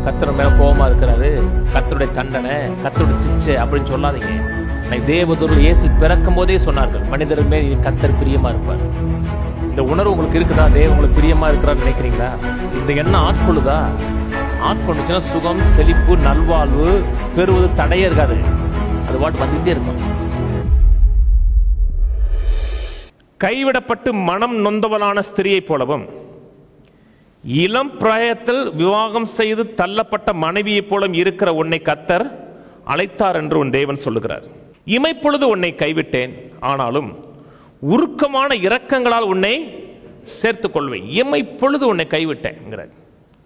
கர்த்தர் மேல கோபமா இருக்கிறாரு, கர்த்தருடைய தண்டனை, கர்த்தருடைய சிச்சை அப்படின்னு சொல்லாதீங்க. தேவதூதர் இயேசு பிறக்கும் போதே சொன்னார்கள், மனிதர் மேல் கர்த்தர் பிரியமா இருப்பார். இந்த உணர்வு உங்களுக்கு இருக்குதா? தேவன் உங்களுக்கு பிரியமா இருக்கிறான்னு நினைக்கிறீங்களா? இந்த எண்ணம் ஆட்கொள்ளுதா? ஆட்கொண்டுச்சுன்னா சுகம், செழிப்பு, நல்வாழ்வு பெறுவது தடையே இருக்காது. அது பாட்டு வந்துட்டே இருக்கும். கைவிடப்பட்டு மனம் நொந்தவளான ஸ்திரியை போலவும் இளம் பிராயத்தில் விவாகம் செய்து தள்ளப்பட்ட மனைவியை போலும் இருக்கிற உன்னை கர்த்தர் அழைத்தார் என்று உன் தேவன் சொல்லுகிறார். இமைப்பொழுது உன்னை கைவிட்டேன், ஆனாலும் உருக்கமான இரக்கங்களால் உன்னை சேர்த்துக் கொள்வேன். இமைப்பொழுது உன்னை கைவிட்டேன்.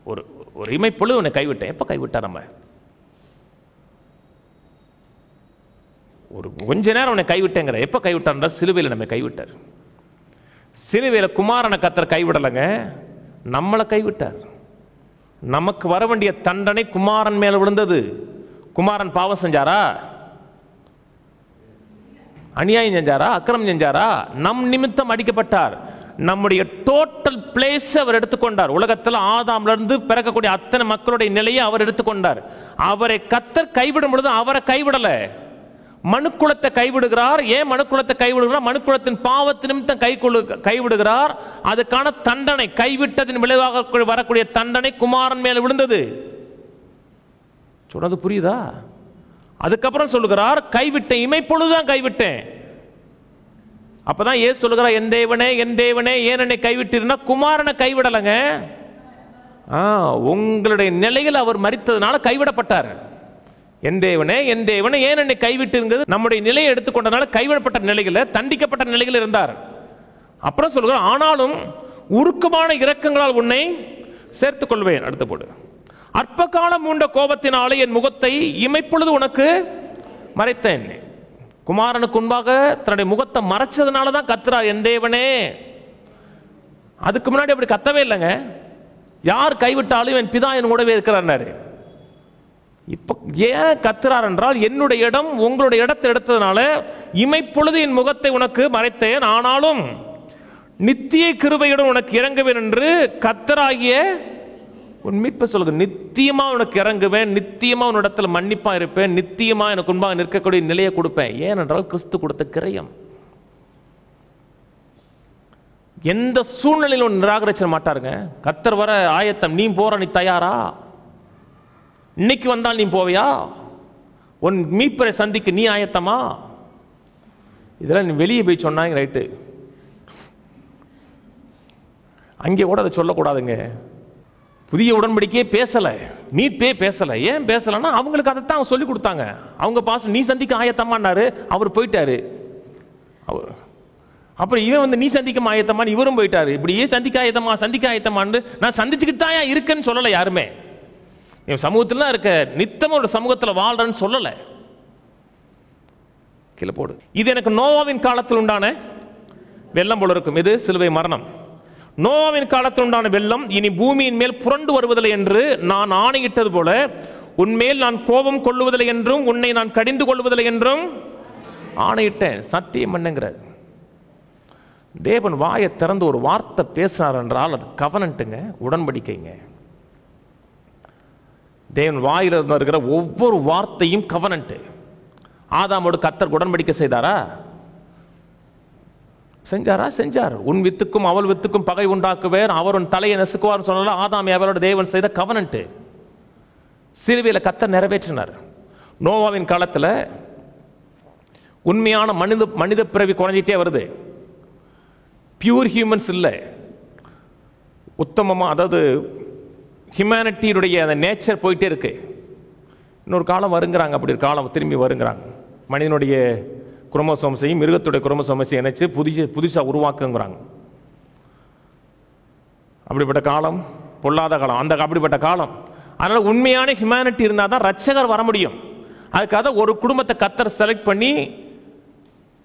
ஒரு இமைப்பொழுது உன்னை கைவிட்டேன். எப்ப கைவிட்டா? நம்ம ஒரு கொஞ்ச நேரம் உன்னை கைவிட்டேங்கிற. எப்ப கைவிட்டார்? சிலுவையில் நம்ம கைவிட்டார். சிலுவையில் குமாரனை கர்த்தர் கைவிடலைங்க, நம்மளை கைவிட்டார். நமக்கு வர வேண்டிய தண்டனை குமாரன் மேல விழுந்தது. குமாரன் பாவம் செஞ்சாரா? அநியாயம் செஞ்சாரா? அக்கிரமம் செஞ்சாரா? நம் நிமித்தம் அடிக்கப்பட்டார். நம்முடைய டோட்டல் பிளேஸ் அவர் எடுத்துக்கொண்டார். உலகத்தில் ஆதாம்ல இருந்து பிறக்கக்கூடிய அத்தனை மக்களுடைய நிலையை அவர் எடுத்துக்கொண்டார். அவரை கர்த்தர் கைவிடும் பொழுது அவரை கைவிடல, மனுக்குலத்தை கைவிடுகிறார். ஏன் மனுக்குலத்தை கைவிடுகிறார்? மனுக்குலத்தின் பாவத்தின் நிமித்தம் கைவிடுகிறார். அதுக்கான தண்டனை, கைவிட்டதின் விளைவாக வரக்கூடிய தண்டனை குமாரன் மேல விழுந்தது. சொன்னது புரியுதா? அதுக்கப்புறம் சொல்லுகிறார், கைவிட்டேன், இமைப்பொழுதுதான் கைவிட்டேன். அப்பதான் ஏன் சொல்லுகிறார், என் தேவனே என் தேவனே ஏன் என்னை கைவிட்டீர்னா, குமாரனை கைவிடலைங்க. உங்களுடைய நிலையில் அவர் மரித்ததுனால கைவிடப்பட்டார். என் தேவனே என் தேவனே ஏன் என்னை கைவிட்டு, நம்முடைய நிலையை எடுத்துக்கொண்டனால கைவிடப்பட்ட நிலையில், தண்டிக்கப்பட்ட நிலையில் இருந்தார். அப்புறம் சொல்லுகிறார், ஆனாலும் உருக்கமான இரக்கங்களால் உன்னை சேர்த்துக் கொள்வேன். அடுத்த போடு. அற்ப காலம் மூண்ட கோபத்தினாலே என் முகத்தை இமைப்பொழுது உனக்கு மறைத்தேன். குமாரனுக்கு முன்பாக தன்னுடைய முகத்தை மறைச்சதுனால தான் கத்துறார், என் தேவனே. அதுக்கு முன்னாடி அப்படி கத்தவே இல்லைங்க. யார் கைவிட்டாலும் என் பிதா என் கூடவே இருக்கிறார். இப்ப ஏன் கத்துறார் என்றால், என்னுடைய இடம் உங்களுடைய இடத்தை எடுத்ததுனால இமைப்பொழுது என் முகத்தை உனக்கு மறைத்தேன், ஆனாலும் நித்திய கிருபையுடன் உனக்கு இறங்குவேன் என்று கர்த்தராகிய உன் மீட்பை சொல்லுங்க. நித்தியமா உனக்கு இறங்குவேன், நித்தியமா உன்னிடத்தில் மன்னிப்பா இருப்பேன், நித்தியமா எனக்கு முன்பாக நிற்கக்கூடிய நிலையை கொடுப்பேன். ஏனென்றால் கிறிஸ்து கொடுத்த கிரயம். எந்த சூழ்நிலையிலும் நிராகரிச்சிட மாட்டாருங்க. கர்த்தர் வர ஆயத்தம். நீ போற, நீ தயாரா? இன்னைக்கு வந்தால் நீ போவியா? உன் மீட்பரை சந்திக்க நீ ஆயத்தமா? இதெல்லாம் நீ வெளியே போய் சொன்னாங்க, ரைட்டு. அங்கே கூட அதை சொல்லக்கூடாதுங்க. புதிய உடன்படிக்கையே பேசல, மீட்பே பேசல. ஏன் பேசலன்னா, அவங்களுக்கு அதைத்தான் அவங்க சொல்லி கொடுத்தாங்க. அவங்க பாஸ் நீ சந்திக்க ஆயத்தமானாரு, அவர் போயிட்டாரு. அப்புறம் இவன் வந்து நீ சந்திக்க ஆயத்தமான்னு இவரும் போயிட்டாரு. இப்படியே சந்திக்க ஆயத்தமான்னு நான் சந்திச்சுக்கிட்டு தான் இருக்கேன்னு சொல்லலை யாருமே. சமூகத்தில் தான் இருக்க, நித்தமும் ஒரு சமூகத்தில் வாழ்றன்னு சொல்லலை. கீழே போடு. இது எனக்கு நோவாவின் காலத்தில் உண்டான வெள்ளம் போல இருக்கும். இது சிலுவை மரணம். நோவாவின் காலத்தில் உண்டான வெள்ளம் இனி பூமியின் மேல் புரண்டு வருவதில்லை என்று நான் ஆணையிட்டது போல, உன்மேல் நான் கோபம் கொள்ளுவதில்லை என்றும் உன்னை நான் கடிந்து கொள்வதில்லை என்றும் ஆணையிட்டேன். சத்தியம் பண்ணுங்கிறார். தேவன் வாயை திறந்து ஒரு வார்த்தை பேசினார் என்றால் அது கவனன்ட்டுங்க, உடன்படிக்கைங்க. தேவன் வாயில் இருக்கிற ஒவ்வொரு வார்த்தையும் கவனன்ட்டு. ஆதாமோடு கர்த்தர் உடன்படிக்கை செய்தாரா? செஞ்சார். உன் வித்துக்கும் அவள் வித்துக்கும் பகை உண்டாக்குவேன், அவர் உன் தலையை நசுக்குவார் சொன்னால ஆதாம் அவரோட தேவன் செய்த கவனன்ட் சிலுவையில் கர்த்தர் நிறைவேற்றினார். நோவாவின் காலத்தில் உண்மையான மனித பிறவி குறைஞ்சிட்டே வருது. பியூர் ஹியூமன்ஸ் இல்லை, உத்தமமா, அதாவது ஹியூமனிட்டியுடைய அந்த நேச்சர் போயிட்டே இருக்கு. இன்னொரு காலம் வருங்கிறாங்க, அப்படி ஒரு காலம் திரும்பி வருங்கிறாங்க. மனிதனுடைய குரோமோசோம்ஸையும் மிருகத்துடைய குரோமோசோம்ஸையும் இணைச்சு புதுசாக உருவாக்குங்கிறாங்க. அப்படிப்பட்ட காலம் பொல்லாத காலம், அப்படிப்பட்ட காலம். அதனால உண்மையான ஹியூமனிட்டி இருந்தால் தான் ரட்சகர் வர முடியும். அதுக்காக ஒரு குடும்பத்தை கர்த்தர் செலக்ட் பண்ணி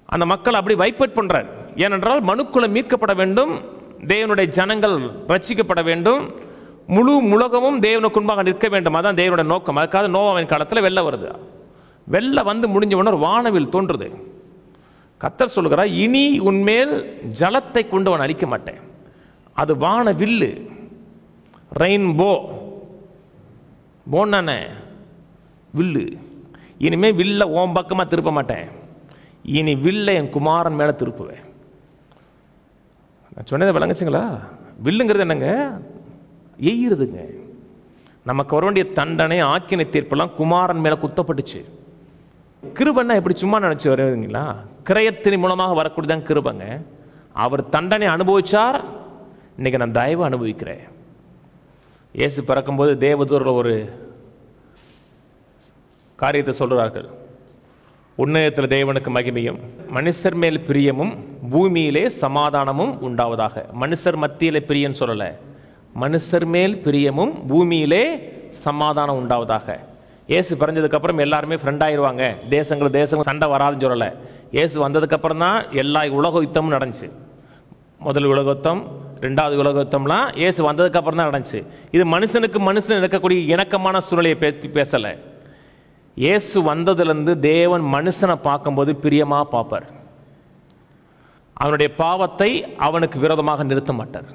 அந்த மக்களை அப்படி வைப்பட் பண்றார். ஏனென்றால் மனுக்குலம் மீட்கப்பட வேண்டும், தேவனுடைய ஜனங்கள் ரட்சிக்கப்பட வேண்டும், முழு உலகமும் தேவனுக்கு முன்பாக நிற்க வேண்டும். அதான் தேவனுடைய நோக்கம். அதுக்காக நோவாவின் காலத்தில் வெள்ளம் வருது. வெள்ளம் வந்து முடிஞ்ச உடனே ஒரு வானவில் தோன்றுது. கர்த்தர் சொல்லுகிறார், இனி உன்மேல் ஜலத்தை கொண்டு அவன் அழிக்க மாட்டேன். அது வானவில்லு, ரெயின்போ. போனானே வில்லு, இனிமே வில்ல ஓம் பக்கமா திருப்ப மாட்டேன், இனி வில்ல என் குமாரன் மேல திருப்புவேன். நான் சொன்னதை விளங்குச்சுங்களா? வில்லுங்கிறது என்னங்க? எய்யுறதுங்க. நமக்கு வர வேண்டிய தண்டனை, ஆக்கினை தீர்ப்பெல்லாம் குமாரன் மேல குத்தப்பட்டுச்சு. கிருபன்னா எப்படி சும்மா நினைச்சு வருவீங்களா? கிரயத்தின் மூலமாக வரக்கூடியதான் கிருபங்க. அவர் தண்டனை அனுபவிச்சார், இன்னைக்கு நான் தயவு அனுபவிக்கிறேன். இயேசு பிறக்கும்போது தேவதூரில் ஒரு காரியத்தை சொல்றார்கள். உன்னதத்தில் தேவனுக்கு மகிமையும், மனுஷர் மேல் பிரியமும், பூமியிலே சமாதானமும் உண்டாவதாக. மனுஷர் மத்தியிலே பிரியன்னு சொல்லல, மனுஷர் மேல் பிரியமும் பூமியிலே சமாதானம் உண்டாவதாக. இயேசு பிறந்ததுக்கு அப்புறம் எல்லாருமே ஃப்ரெண்ட் ஆயிடுவாங்க, தேசங்கள் சண்டை வராதுன்னு சொல்லலை. இயேசு வந்ததுக்கு அப்புறம் தான் எல்லா உலக யுத்தமும் நடந்துச்சு. முதல் உலக யுத்தம், ரெண்டாவது உலக யுத்தம்லாம் இயேசு வந்ததுக்கு அப்புறம் தான் நடந்துச்சு. இது மனுஷனுக்கு மனுஷன் இருக்கக்கூடிய இணக்கமான சூழ்நிலையை பற்றி பேசலை. இயேசு வந்ததுலேருந்து தேவன் மனுஷனை பார்க்கும்போது பிரியமா பார்ப்பார். அவனுடைய பாவத்தை அவனுக்கு விரோதமாக நிறுத்த மாட்டார்.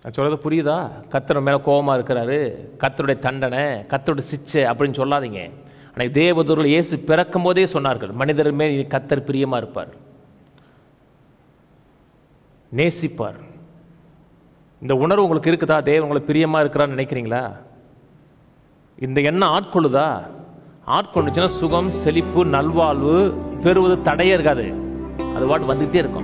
நான் சொல்றது புரியுதா? கர்த்தர் மேல கோபமா இருக்கிறாரு, கர்த்தருடைய தண்டனை, கர்த்தருடைய சிச்சை அப்படின்னு சொல்லாதீங்க. ஆனால் தேவதூரில் இயேசு பிறக்கும் போதே சொன்னார்கள், மனிதர் மேல் கர்த்தர் பிரியமா இருப்பார், நேசிப்பார். இந்த உணர்வு உங்களுக்கு இருக்குதா? தேவன் உங்களுக்கு பிரியமா இருக்கிறான்னு நினைக்கிறீங்களா? இந்த எண்ணம் ஆட்கொள்ளுதா? ஆட்கொண்டுச்சுன்னா சுகம், செழிப்பு, நல்வாழ்வு பெறுவது தடையே இருக்காது, அது பாட்டு வந்துகிட்டே இருக்கும்.